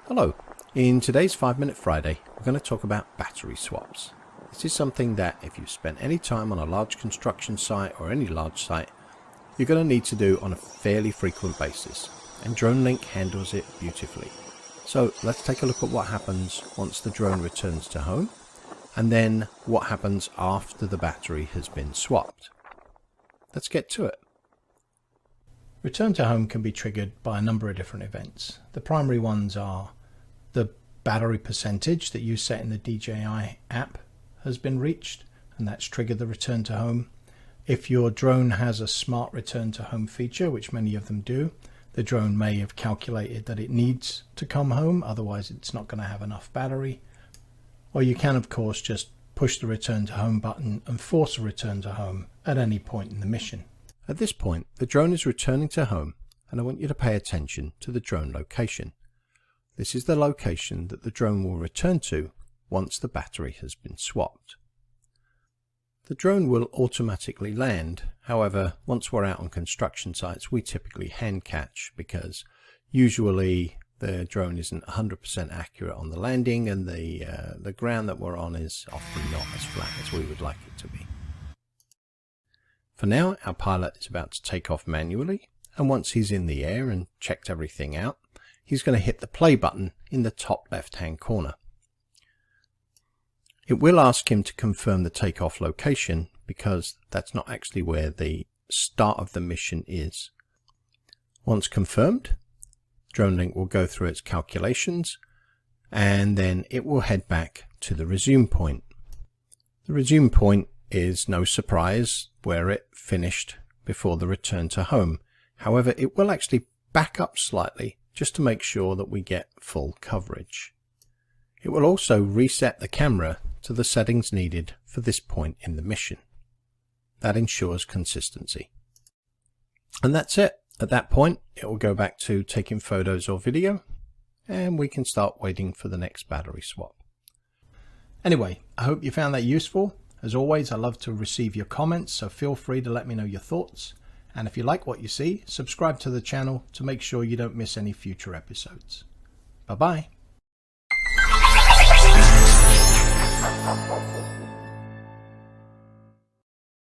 Hello, in today's 5-Minute Friday we're going to talk about battery swaps. This is something that if you've spent any time on a large construction site or any large site, you're going to need to do on a fairly frequent basis, and Dronelink handles it beautifully. So let's take a look at what happens once the drone returns to home, and then what happens after the battery has been swapped. Let's get to it. Return to home can be triggered by a number of different events. The primary ones are the battery percentage that you set in the DJI app has been reached, and that's triggered the return to home. If your drone has a smart return to home feature, which many of them do, the drone may have calculated that it needs to come home, otherwise it's not going to have enough battery. Or you can of course just push the return to home button and force a return to home at any point in the mission. At this point, the drone is returning to home, and I want you to pay attention to the drone location. This is the location that the drone will return to once the battery has been swapped. The drone will automatically land. However, once we're out on construction sites, we typically hand catch because usually the drone isn't 100% accurate on the landing, and the ground that we're on is often not as flat as we would like it to be. For now, our pilot is about to take off manually, and once he's in the air and checked everything out, he's going to hit the play button in the top left-hand corner. It will ask him to confirm the takeoff location because that's not actually where the start of the mission is. Once confirmed, Dronelink will go through its calculations, and then it will head back to the resume point. The resume point is no surprise where it finished before the return to home. However, it will actually back up slightly just to make sure that we get full coverage. It will also reset the camera to the settings needed for this point in the mission. That ensures consistency. And that's it. At that point, it will go back to taking photos or video, and we can start waiting for the next battery swap. Anyway, I hope you found that useful. As always, I love to receive your comments, so feel free to let me know your thoughts. And if you like what you see, subscribe to the channel to make sure you don't miss any future episodes. Bye-bye.